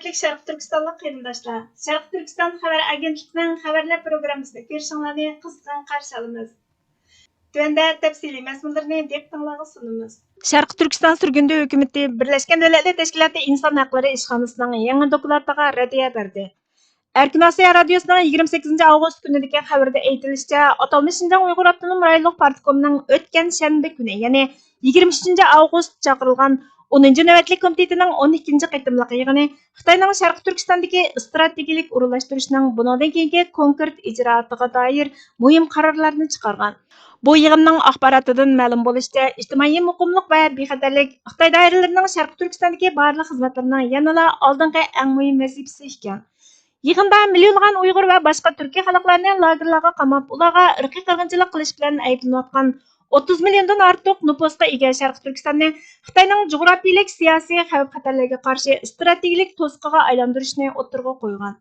Hörmətli Şərq Türkistanlıq qərindaşlar, Şərq Türkistan xəbər agentliyining xəbərlər proqrammasida görüşüңlərni qızğın qarşı alamiz. Tövəndə təfsili məzmunlarını diqqətinizə sunumuz. Şərq Türkistan sürgündü hökuməti Birləşmiş Dövlətlər Təşkilatı İnsan Hüquqları İşxanasının yangi doklatiga rəddiyə berdi. Erkin Asiya Radiosu'nun 28 Ağustos günündeki xəbərdə aytilishicha, atalmış Şinjan Uyghur Avtonom Rayonluq Partikomining o'tgan shanba kuni, ya'ni 23 Ağustos chaqirilgan 10-cu növbətlik komitetining 12-ci qitimliq yig'ini Xitoyning Sharq Turkistondagi strategik o'rinlashtirishning bundan keyingi konkret ijroatiga doir muhim qarorlarni chiqargan. Bu yig'inning axborotidan ma'lum bo'lishicha, ijtimoiy muqimlik va bexatarlik Xitoy doiralarining Sharq Turkistondagi barliq xizmatlarining yanada oldingi eng muhim vazifasi ekan. Yig'inda millionlagan Uyg'ur va boshqa turkiy xalqlarni lagerlarga qamab, ularga irqiy qirg'inchilik qilish bilan ayblanayotgan 30 milliondan ortiq nüfusga ega Sharq Turkistonni Xitoyning jug'rafiyalik siyosiy xavf-xatarlarga qarshi strategik to'siqiga aylantirishni o'ttirg'a qo'ygan.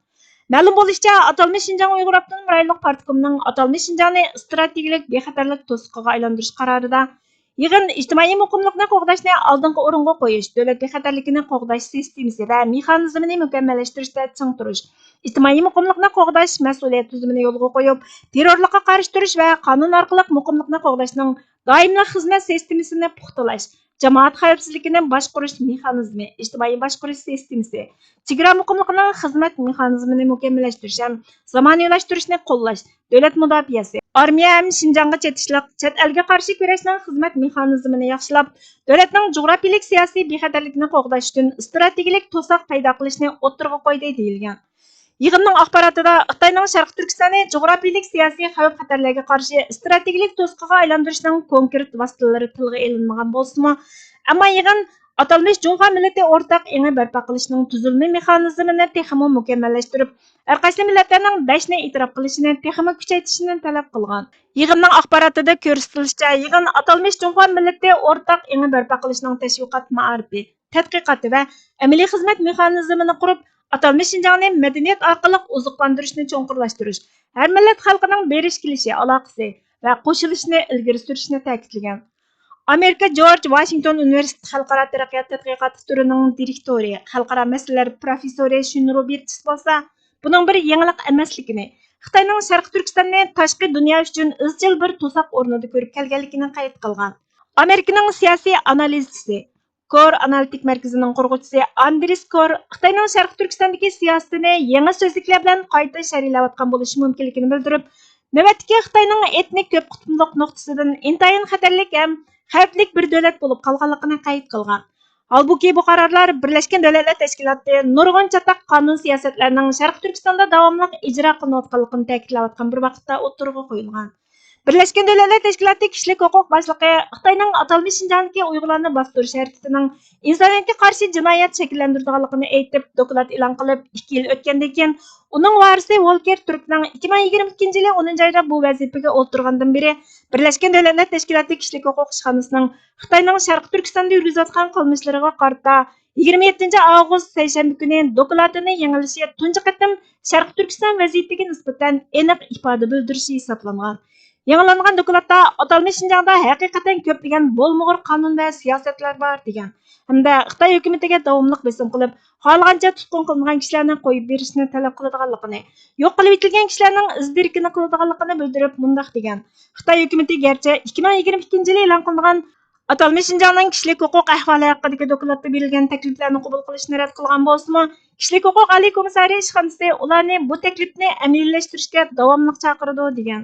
Ma'lum bo'lishicha, atalmış Şinjan Uyghur Avtonom Rayonluq Partikomining atalmış Şinjanni strategik bexatarlik to'siqiga aylantirish qarorida yig'in ijtimoiy muqimlikni qo'g'dashni oldingi o'ringa qo'yish, davlat bexatarligini qo'g'dash sistemasi va mexanizmini mukammallashtirishda ching turish, ijtimoiy muqimlikni qo'g'dash mas'uliyat tuzumini yo'lga qo'yib, terrorlikqa qarshi turish va qonun orqali muqimlikni qo'g'dashning doimiy xizmat sistemasini puxtalash, jamoat xavfsizligini boshqarish mexanizmi, ijtimoiy boshqarish sistemasi, chegara muqimligining xizmat mexanizmini mukammallashtirish ham zamonaviylashtirishni qo'llash, davlat mudofaasi, armiya ham Şinjanga chetishliq, chet elga qarshi kurashning xizmat mexanizmini yaxshilab, davlatning jug'rafiyalik siyosiy bexatarlikni qo'g'dash uchun strategik to'siq paydo qilishni o'ttirg'a qo'ydi deyilgan. Yig'inning axborotida Xitoyning Sharq Turkistonni jug'rafiyalik siyosiy xavf-xatarlarga qarshi strategik to'siqqa aylantirishning konkret vositalari tilga ilinmagan bo'lsa-mu, ammo yig'in atalmış Cumhur millati o'rtaq еңі barpo qilishning tuzilma mexanizmini texmo mukammallashtirib, har qaysi millatlarning dashni e'tirof qilishini texmo kuchaytirishni talab qilgan. Yig'inning axborotida ko'rsatilishicha, yig'in atalmış Cumhur millati o'rtaq еңі barpo qilishning tashviqot ma'arifi, tadqiqoti va amaliy xizmat mexanizmini qurib, atalmış Şinjanni madaniyat orqali oziqlantirishni cho'nqurlashtirish, har millat xalqining berish kelishi aloqasi va qo'shilishni ilgari surishni ta'kidlagan. Amerika George Washington Universiteti Xalqaro taraqqiyot tadqiqoti turining direktori, xalqaro masalalar professori Shun Roberts bo'lsa, buning bir yangilik emasligini, Xitoyning Sharq Turkistonni tashqi dunyo uchun izchil bir to'siq o'rnida ko'rib kelganligini qayd qilgan. Amerikaning siyosiy analizchisi, Core Analitik markazining qurg'uvchisi Andris Kor Xitoyning Sharq Turkistondagi siyosatini yangi so'zliklar bilan qayta sharhlayotgan bo'lishi mumkinligini bildirib, navbatdagi Xitoyning etnik ko'p qutblik nuqtasidan intayin xatarlik ham xavfli bir davlat bo'lib qolganligini qayd qilgan. Halbuki bu qarorlar Birlashgan Davlatlar Tashkiloti nurg'un chataq qonun siyosatlarining Sharq Turkistonda davomli ijro qilinayotganligini ta'kidlayotgan bir vaqtda o'ttirg'a qo'yilgan. Birlashgan Davlatlar Tashkiloti kishilik huquq boshlig'i Xitoyning atalmış Şinjandagi Uyg'urlarni bostirish harakatining insoniyatga qarshi jinoyat shakllantirganligini aytib, doklad e'lon qilib, 2 yil o'tgandan keyin uning varisi Volker Turkning 2022 yili 10 oyda bu vazifaga o'tirgandan beri Birlashgan Davlatlar Tashkiloti kishilik huquq ishxonasining Xitoyning Sharq Turkistonda yurgizayotgan qilmishlariga qarata 27 Ağustos seshanba kuni dokladini yangilashi tunji qatim Sharq Turkiston vaziyatiga nisbatan aniq ifoda bildirishi hisoblangan. Yangilangan dokladda atalmış Şinjanda haqiqatan ko'plagan bo'lmag'ur qonun va siyosatlar bor degan. Hamda Xitoy hukumatiga davomli bosim qilib, xohlagancha tutqun qilingan kishilarni qo'yib berishni talab qiladiganligini, yo'q qilib etilgan kishilarning izdirkini qiladiganligini bildirib, mundaq degan. Xitoy hukumati garchi 2022 yili e'lon qilingan atalmış Şinjanning kishilik huquq ahvoli haqidagi dokladda berilgan takliflarni qabul qilishni rad qilgan bo'lsa-mu, kishilik huquq oliy komissari ishxonasi ularni bu taklifni amaliylashtirish davomli chaqirdi degan.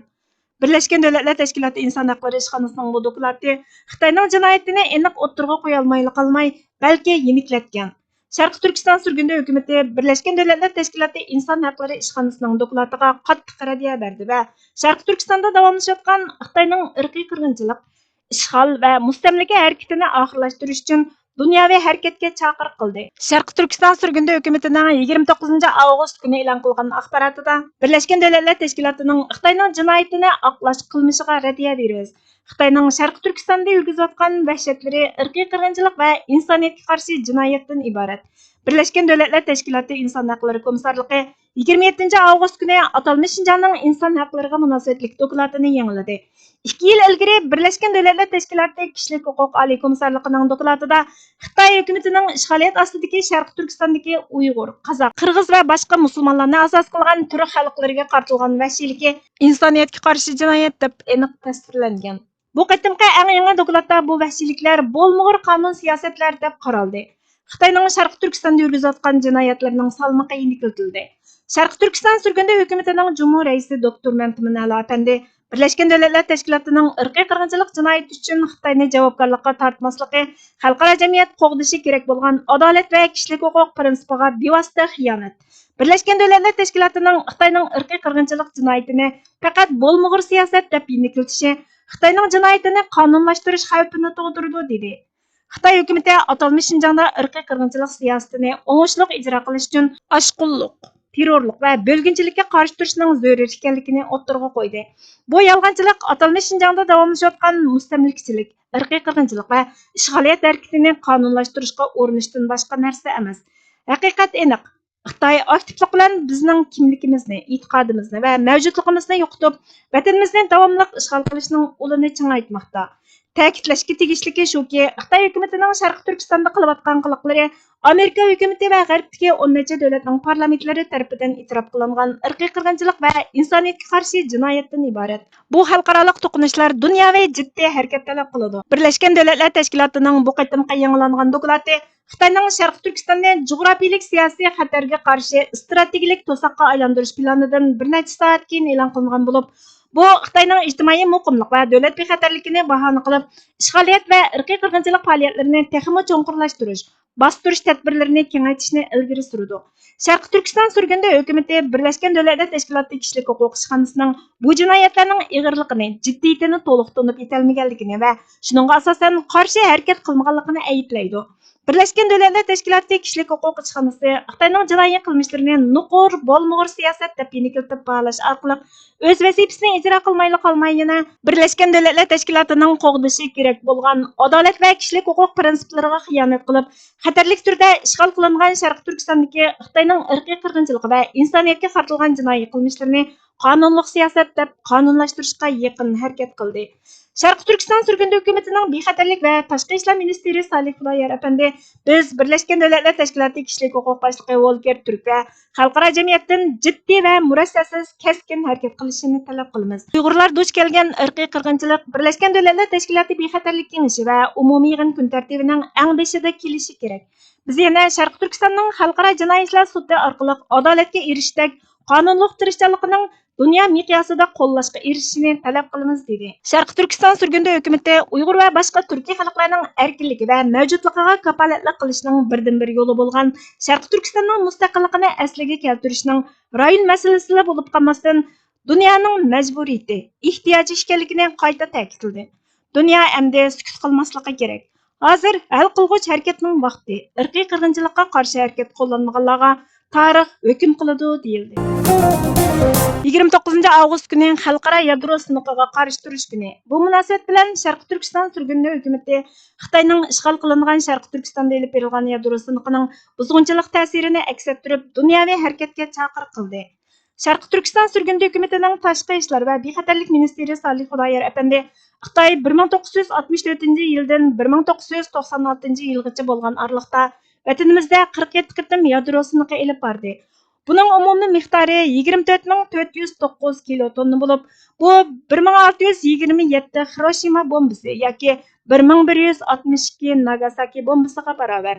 Birlashgan Davlatlar Tashkiloti Inson huquqlari ishxonasining bu doklati Xitoyning jinoyatini aniq o'ttirg'a qo'ya qolmay, balki yeniklatgan. Sharq Turkiston surgunda hukumatı Birlashgan Davlatlar Tashkiloti Inson huquqlari ishxonasining doklatiga qattiq raddiya berdi va Sharq Turkistonda davomlashayotgan Xitoyning irqiy qirg'inchilik, ishg'ol va mustamlaka harakatini oxirlashtirish uchun dunyoviy harakatga chaqiriq qildi. Sharq Turkiston surgunda hukumatining 29 Ağustos kuni e'lon qilgan axborotida Birlashgan Davlatlar Tashkilotining Xitoyning jinoyatini oqlash qilmishiga raddiya beramiz. Xitoyning Sharq Turkistonda yurgizayotgan vahshatlari irqiy qirg'inchilik va insoniyatga qarshi jinoyatdan iborat. Birlashgan Davlatlar Tashkiloti Inson huquqlari komissarligi 27 avgust kuni atalmış Şinjanның insan haqlarına münasebetlik dokladını yayınladı. 2 yıl ilgari Birleşken Devletler Teşkilatı Kişilik Hukuk Ali Komisarlığının dokladida Xitoy hukumatining ishg'oliyat ostidagi Sharq Turkistondagi Uyg'ur, Qozoq, Qirg'iz va boshqa musulmonlarni asos qilgan turk xalqlariga qartilgan vahshiyligi insoniyatga qarshi jinoyat deb aniq tasvirlangan. Bu qatimqi eng yangi dokladda bu vahshiyliklar bo'lmag'ur qonun siyosatlar deb qaraldi. Xitoyning Sharq Turkistonda yurgizayotgan jinoyatlarining salmoqi aniqlatildi. Sharq Turkiston surgunda hukumatining Cumhur raisi Doktor Mantimin Ali Efendi Birleşken Devletler Teşkilatı'nın ırkı qırgınçılık cinayeti üçün Xitayni javobgarlikqa tartmaslıqı xalqaro jamiyat qo'g'dishi kerak bo'lgan adolat va kishilik huquq prinsipiga bevosita xiyonat. Birleşken Devletler Teşkilatı'nın Xitayning ırkı qırgınçılık jinoyatini faqat bo'lmag'ur siyosat deb yengiltishi Xitayning jinoyatini qonunlashtirish xavfini tug'dirdi dedi. Xitoy hukumati atalmış Şinjanda ırkı qırgınçılık siyosatini o'ngishli ijro qilish uchun oshqulluq, terrorlik va bo'lginchilikka qarshi turishning zarur ekanligini o'ttirg'a qo'ydi. Bu yolg'onchilik atalmış Şinjanda davomlashayotgan mustamlikachilik, irqiy qirg'inchilik va ishg'oliyat harakatini qonunlashtirishga urinishdan boshqa narsa emas. Haqiqat aniq. Xitoy aktivlik bilan bizning kimligimizni, e'tiqodimizni va mavjudligimizni yo'qotib, vatanimizni davomli ishg'ol qilishning yo'lini chingaytmoqda. Ta'kidlashga tegishligi shuki, Xitoy hukumatining Sharq Turkistonda qilayotgan qiliqlari Amerika hukumati va G'arbdagi 10 necha davlatning parlamentlari tomonidan e'tirof qilingan irqiy qirg'inchilik va insoniyatga qarshi jinoyatdan iborat. Bu xalqaro to'qinishlar dunyoviy jiddiy harakat talab qiladi. Birlashgan Davlatlar Tashkilotining bu qatimqi yangilangan doklati Xitoyning Sharq Turkistonni jug'rafiyalik siyosiy xatarga qarshi strategik to'saqqa aylantirish planidan bir necha soat keyin e'lon qilingan bo'lib, bu Xitoyning ijtimoiy muqimlik va davlat bexatarligini bahona qilib, ishg'oliyat va irqiy qirg'inchilik faoliyatlarini texmo cho'nqurlashtirish, bostirish tadbirlarini kengaytirishni ilgari surdi. Sharq Turkiston surgunda hukumati Birlashgan Davlatlar Tashkiloti kishilik huquq ishxonasining bu jinoyatlarning ig'irligini, jiddiyatini to'liq tunib yetolmaganligini va shuningga asosan qarshi harakat qilmaganligini ayblaydi. Birleşken Devletler Teşkilatı Kişilik Hukuk İşxanası Xitoyning jinoiy qilmishlarini nuqur bo'lmag'ur siyosat deb yengiltib baholash orqali o'z vazifasini ijro qilmayli qolmay yana Birleşken Devletler Teşkilatı'ning qo'g'dishi kerak bo'lgan adolat va kishilik huquq prinsiplariga xiyonat qilib, xatarlik turda ishg'ol qilingan Sharq Turkistondagi Xitoyning irqiy qirg'inchiligi va insoniyatga qartilgan jinoiy qilmishlarini qonunliq siyosat deb qonunlashtirishga yaqin harakat qildi. Sharq Turkiston surgunda hukumatining bexatarlik va tashqi ishlar ministri Salih Xudoyor Efendi biz Birleşken Devletler Teşkilatı kishilik huquq boshlig'i Volker Turk va xalqaro jamiyatdan jiddiy va murosasiz keskin harakat qilishini talab qilamiz. Uyg'urlar duch kelgan irqiy qirg'inchilik Birleşken Devletler Teşkilatı bexatarlik kengashi va umumiy yig'in kun tartibining eng beshida kelishi kerak. Biz yana Sharq Turkistonning xalqaro jinoiy ishlar sudi orqali adolatga erishdik, qonunliq tirishchilikning dünya miqyosida qo'llashga erishishini talab qilamiz dedi. Sharq Turkiston surgunda hukumati Uyg'ur va boshqa turkiy xalqlarning erkinligi va mavjudligiga kafolatlik qilishning birdan-bir yo'li bo'lgan Sharq Turkistonning mustaqilligini asliga keltirishning rayon masalasi bo'lib qolmasdan dunyoning majburiyati, ehtiyoji ekanligini qayta ta'kidladi. Dunyo endi sukut qilmasligi kerak. Hozir hal qilg'uch harakatning vaqti. Irqiy qirg'inchilikqa qarshi harakat qo'llanmaganlarga tarix hukm qiladi deyildi. 29 avgust kuni xalqaro yadro sinoqiga qarshi turish kuni. Bu munosabat bilan Sharq Turkiston surgunda hukumati Xitoyning ishg'ol qilingan Sharq Turkistonda elib berilgan yadro sinoqining buzg'unchilik ta'sirini aks ettirib, dunyoviy harakatga chaqiriq qildi. Sharq Turkiston surgunda hukumatining tashqi ishlar va bexatarlik ministri Salih Xudoyor Efendi Xitoy 1964-yildan 1996-yilgacha bo'lgan oralikda vatanimizda 47 qitim yadro sinoqi elib bordi. Buning umumiy miqdori 24,409 kilotonna bo'lib, bu 1627 Hiroshima bombasi yoki 1162 Nagasaki bombasiga barobar.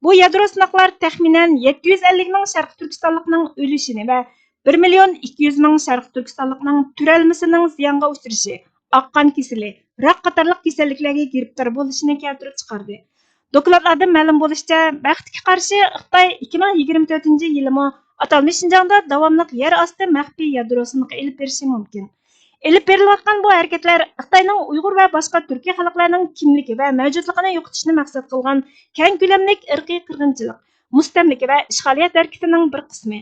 Bu yadro sinoqlar taxminan 750 ming Sharq Turkistonlikning o'lishini va 1,2 million Sharq Turkistonlikning turalmasining ziyonga uchrashi, oqqon kasali, rak qatorliq kasalliklarga giribtor bo'lishini keltirib chiqardi. Dokladlardan ma'lum bo'lishicha, baxtga qarshi Xitoy 2024-yilmi atalmış Şinjanda davomli yer osti maxfiy yadrosini elib berishi mumkin. Elib berilayotgan bu harakatlar Xitoyning Uyg'ur va boshqa turkiy xalqlarning kimligi va mavjudligini yo'qotishni maqsad qilgan keng ko'lamli irqiy qirg'inchilik, mustamlika va ishg'oliyat harakatining bir qismi.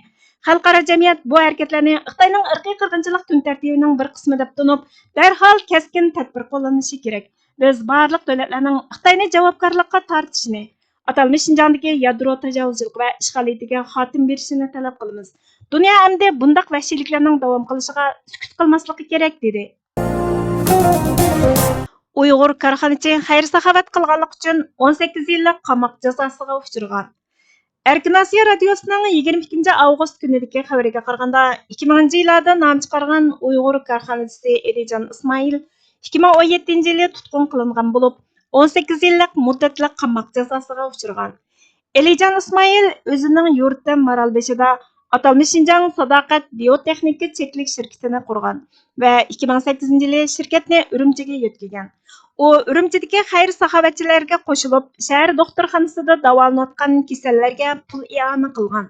Xalqaro jamiyat bu harakatlarni Xitoyning irqiy qirg'inchilik tun tartibining bir qismi deb tunib, darhol keskin tadbir qo'llanishi kerak. Biz barliq davlatlarning Xitoyni javobgarlikka tortishini, atalmış Şinjandagi yadro tajovuzchilik va ishg'oliyatiga xotim berishini talab qilamiz. Dünya əmdi bundaq vəhşiliklərinin davam qilishigə sükut qilmasligi kerak dedi. Uyg'ur korxonachi xayr-saxovat qilganlik uchun 18 yillik qamoq jazosiga uchragan. Erkin Asiya radiosining 22 avgust kunidagi xabariga qaraganda 2000-yillarda nom chiqargan Uyg'ur korxonachisi Elijon Ismoil 2017-yili tutqun qilingan bo'lib, 18 yillik muddatli qamoq jazosiga uchragan. Elijon Ismoil o'zining yurti Maralbeshida atalmış Şinjan Sadaqat Biotexnika cheklik shirkatini qurgan va 2008-yili shirkatni Urumchiga yetkazgan. U Urumchidagi xayr-saxovatchilarga qo'shilib, shahar doktorxonasida davolanayotgan kasallarga pul i'ona qilgan.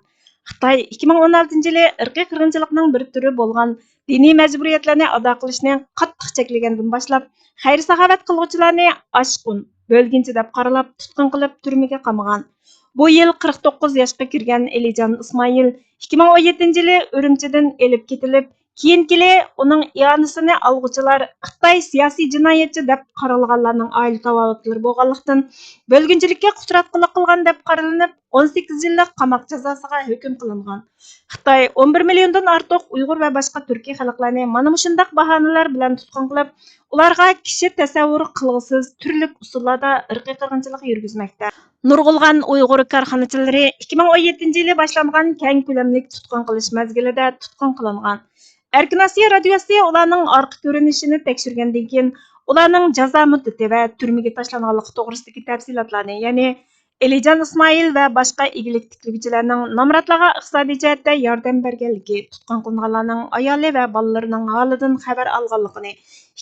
Xitoy 2016-yili irqiy qirg'inchilikning bir turi bo'lgan diniy majburiyatlarni ado qilishni qattiq cheklagandan boshlab, xayr-saxovat qiluvchilarni oshqun, bo'lginchi deb qaralab, tutqun qilib turmaga qamagan. Bu yil 49 yoshga kirgan Elijon Ismoil 2017-yili Urumchidan elib ketilib, keyingi uning iyonasini olg'uchilar Xitoy siyosiy jinoyatchi deb qaralganlarning oila tavovatlari bo'lganlikdan bo'lginchilikka uchratqiliq qilgan deb qaralanib, 18 yillik qamoq jazosiga hukm qilingan. Xitoy 11 milliondan ortiq Uyg'ur va boshqa turkiy xalqlarni mana shunday bahonalar bilan tutqun qilib, ularga kishi tasavvur qilg'isiz turli usullarda irqiy qirg'inchilik yurgizmoqda. Nurg'ulg'an Uyg'ur korxonachilari 2017-yili boshlangan keng ko'lamlik tutqun qilish mezgilida tutqun qilingan. Erkin Asiya radiosi ularning orqa ko'rinishini tekshirgandan keyin ularning jazo muddati va turmaga tashlanganligi to'g'risidagi tafsilotlarni, ya'ni Elijon Ismoil va boshqa egilik tiklovchilarning nomratlarga iqtisodiy jihatda yordam berganligi, tutqun qilinganlarning ayoli va bolalarining holidan xabar olganligini,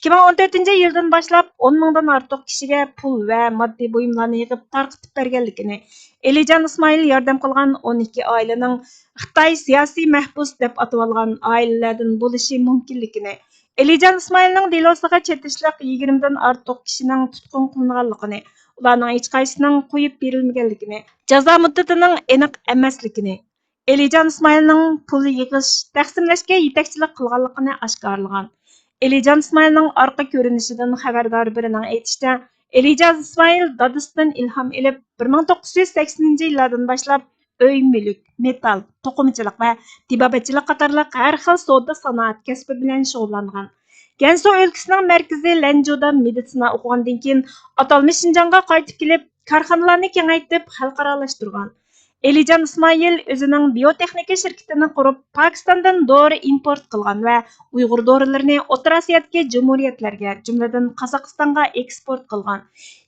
2014-yildan boshlab 10 mingdan ortiq kishiga pul va moddiy buyumlarni yig'ib tarqatib berganligini, Elijon Ismoil yordam qilgan 12 oilaning Xitoy siyosiy mahbus deb atalgan oilalardan bo'lishi mumkinligini, Elijon Ismoilning delosiga chetishliq 20 dan ortiq kishining tutqun qilinganligini, ularning hech qaysisining qo'yib berilmaganligini, jazo muddatining aniq emasligini, Elijon Ismoilning pul yig'ish, taqsimlashga yetakchilik qilganligini oshkorlagan. Elijon Ismoilning orqa ko'rinishidan xabardor birining aytishicha, Elijon Ismoil dadasidan ilhom olib 1980-yillardan boshlab uy mulk, metal, to'qimachilik va tibobatchilik qatorliq har xil savdo sanoat kasbi bilan shug'ullangan. Gansu o'lkasining markazi Lanjuda meditsina o'qigandan keyin atalmış Şinjanga qaytib kelib, korxonalarni kengaytirib, xalqaralashtirgan. Elijon Ismoil o'zining biotexnika shirkatini qurib, Pokistondan dori import qilgan va Uyg'ur dorilarini O'rta Osiyodagi jumhuriyatlarga, jumladan Qozog'istonga eksport qilgan.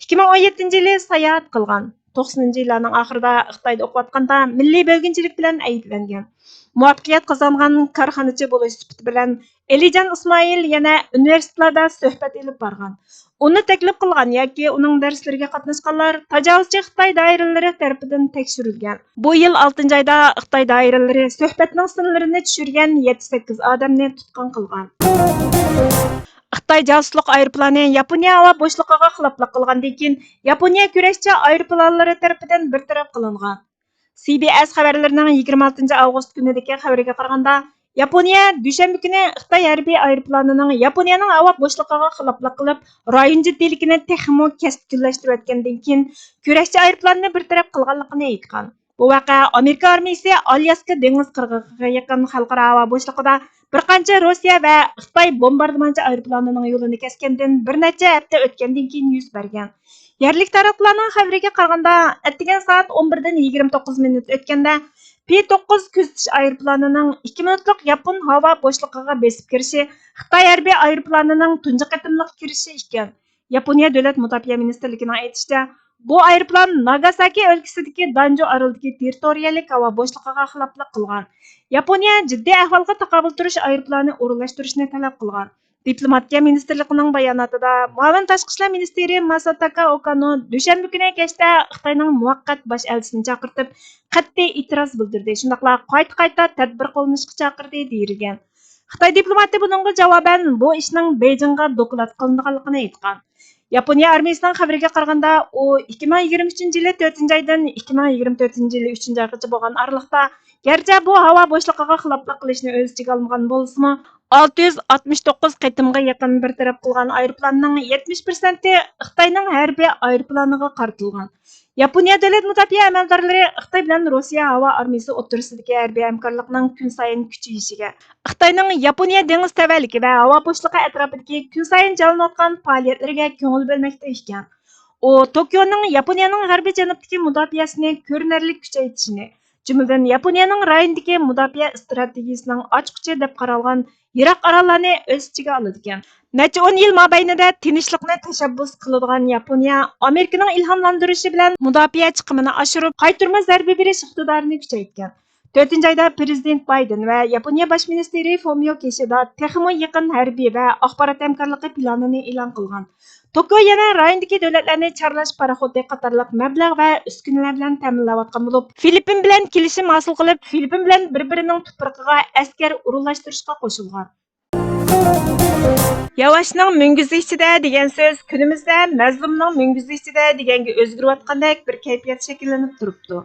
2017-yili sayohat qilgan. 90-yillarning oxirida Xitoyda o'qiyotganda milliy bo'lginchilik bilan ayblangan. Muvaffaqiyat qozongan korxonachi bo'lish sifati bilan Elijon Ismoil yana universitetlarda suhbat olib borgan. Uni taklif qilgan yoki uning darslariga qatnashganlar tajovuzchi Xitoy doiralari tomonidan tekshirilgan. Bu yil 6-oyda Xitoy doiralari suhbatning sınırlarini tushirgan 7-8 odamni tutqun qilgan. Xitoy josuslik aeroplani Yaponiya havo bo'shlig'iga xiloflik qilgandan keyin Yaponiya kurashchi aeroplanlari tomonidan bartaraf qilingan. CBS xabarlarining 26 avgust kunidagi xabariga qaraganda, Yaponiya dushanba kuni Xitoy harbiy aeroplanining Yaponiyaning havo bo'shlig'iga xiloflik qilib, rayon jiddiyligini texmo keskinlashtirayotgandan keyin kurashchi aeroplanni bartaraf qilganligini aytgan. Bu vaqa Amerika armiyasi Alyaska dengiz qirg'og'iga yaqin xalqaro havo bo'shlig'ida bir qancha Rossiya va Xitoy bombardimonchi aeroplanining yo'lini kesgandan bir necha hafta o'tgandan keyin yuz bergan. Yerlik taraflarning xabariga qaraganda, attigan soat 11dan 29 minut o'tganda P-9 kuzatish aeroplanining 2 minutlik Yapon havo bo'shlig'iga besib kirishi Xitoy harbiy aeroplanining tunji qatimliq kirishi ekan. Yaponiya davlat mudofaa ministrligining aytishicha, bu aeroplan Nagasaki o'lkasidagi Danjo orolidagi territoriyalik havo bo'shlig'iga xiloflik qilgan. Yaponiya jiddiy ahvolga taqobil turish aeroplani o'rinlashtirishni talab qilgan. Diplomatiya ministrligining bayonotida muavin tashqi ishlar ministri Masataka Okano dushanba kuni kechda Xitoyning muvaqqat bosh elchisini chaqirtib, qat'iy e'tiroz bildirdi. Shundaqla qayta tadbir qo'llanishga chaqirdi deyilgan. Xitoy diplomati buningga javoban bu ishning Beijingga doklad qilinganligini aytgan. Yaponiya armiyasining xabariga qaraganda, u 2023-yili 4-oydan 2024-yili 3-oygacha bo'lgan oralikda, garchi bu havo bo'shlig'iga xiloflik qilishni o'z ichiga olmagan bo'lsa-mu, 669 qitimga yaqin bir taraf qilgan aeroplanning 70% Xitoyning harbiy aeroplaniga qartilgan. Yaponiya davlat mudofaa amaldorlari Xitoy bilan Rossiya havo armiyasi o'rtasidagi harbiy hamkorlikning kun sayin kuchayishiga, Xitoyning Yaponiya dengiz tavalligi va havo bo'shlig'i atrofidagi kun sayin jonlanayotgan faoliyatlariga ko'ngil bo'lmoqda ekan. U Tokioning Yaponiyaning g'arbiy janubdagi mudofaasini ko'rinarli kuchaytirishini, jumladan Yaponiyaning rayondagi mudofaa strategiyasining ochqichi deb qaralgan Yiroq orollarni o'z ichiga oladi ekan. Necha 10 yil mobaynida tinchlikni tashabbus qiladigan Yaponiya Amerikaning ilhomlantirishi bilan mudofaa chiqimini oshirib, qaytarma zarba berish iqtidorini kuchaytgan. 4-oyda Prezident Bayden va Yaponiya bosh ministri Fumio Kishida texmo yaqin harbiy va axborot hamkorligi planini e'lon qilgan. Tokio yana rayondagi davlatlarni chorlash paraxodi qatorliq mablag' va uskunalar bilan ta'minlayotgan bo'lib, Filippin bilan kelishim hosil qilib, Filippin bilan bir-birining tuproqiga askar o'rinlashtirishga qo'shilgan. Yavaşның müngüzü içide degan so'z kunimizda mazlumning müngüzü içide deganga o'zgarayotgandek bir kayfiyat shakllanib turibdi.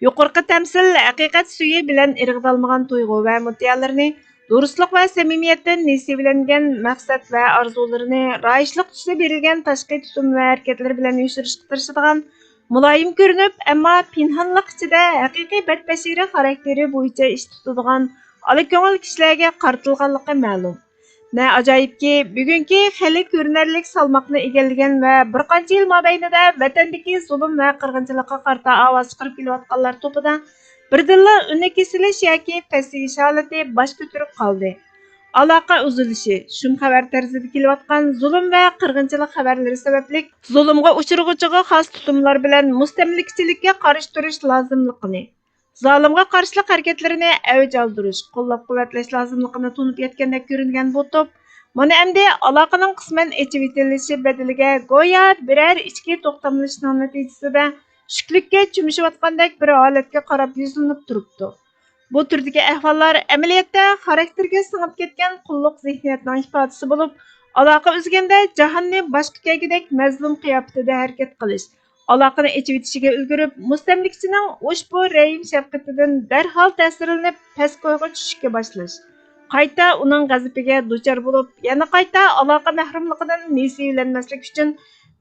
Yuqorqi tamsil haqiqat suyi bilan irg'dalmagan tuyg'u va mutiyalarini, durustlik va samimiyatdan nesibilangan maqsad va orzularini rayishliq tusida berilgan tashqi tutum va harakatlar bilan yo'shirishga tirishadigan muloyim ko'rinib, ammo pinhonlik ichida haqiqiy badbashira xarakteri bo'yicha ish tutadigan olako'ngil kishilarga qartilganligi ma'lum. Ne acayipki, bugungi xeli ko'rinarlik salmoqni egallagan va bir qancha yil mobaynida vatandagi zulm va qirg'inchilikqa qarta ovoz chiqarib kelayotganlar to'pida birdilla uni kesilish yoki pasayish holati bosh ko'tarib qoldi. Aloqa uzilishi, shum xabar tarzida kelayotgan zulm va qirg'inchilik xabarlari sababli zulmga uchrag'uchiga xos tutumlar bilan mustamlikachilikka qarshi turish lozimligini, zolimga qarshilik harakatlarini avj oldirish, qo'llab-quvvatlash lozimligini tunib yetgandek ko'ringan bu to'p, mana endi aloqaning qisman echib etilishi badaliga go'yo biror ichki to'xtamlashning natijasida shuklikka cho'mishayotgandek bir holatga qarab yuzlanib turibdi. Bu turdagi ahvollar amaliyotda xarakterga singib ketgan qulluq zihniyatning ifodasi bo'lib, aloqa uzganda jahonni boshqa kelgidek mazlum qiyofatida harakat qilish, aloqani echivitishiga ulgurib, mustamlikachining ushbu rayim shafqatidan darhol ta'sirlanib pastgo'yga tushishga boshlash, qayta uning g'azabiga duchor bo'lib, yana qayta aloqa mahrumligidan nesilanmaslik uchun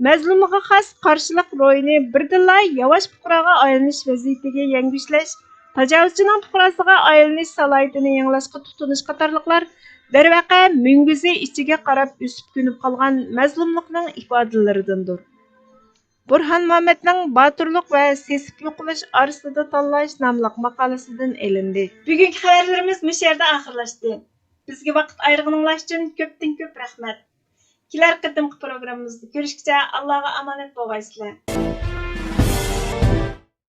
mazlumga xos qarshilik ro'yini birdilla yavash fuqaroga aylanish vaziyatiga yangushlash, tajovuzchining fuqarosiga aylanish salohiyatini yanglashga tutunish qatorliqlar darvaqa müngüzi ichiga qarab o'sib ko'nib qolgan mazlumlikning ifodalaridandir. Burhan Muhammadning Boturlik va sesib yo'qolish orasida tanlash nomli maqolasidan elindi. Bugungi xabarlarimiz bu yerda oxirlashdi. Bizga vaqt ayirganingiz uchun ko'pdan-ko'p rahmat. Kelar qatimqi programmamizda ko'rishguncha Allohga omonat bo'lgaysizlar.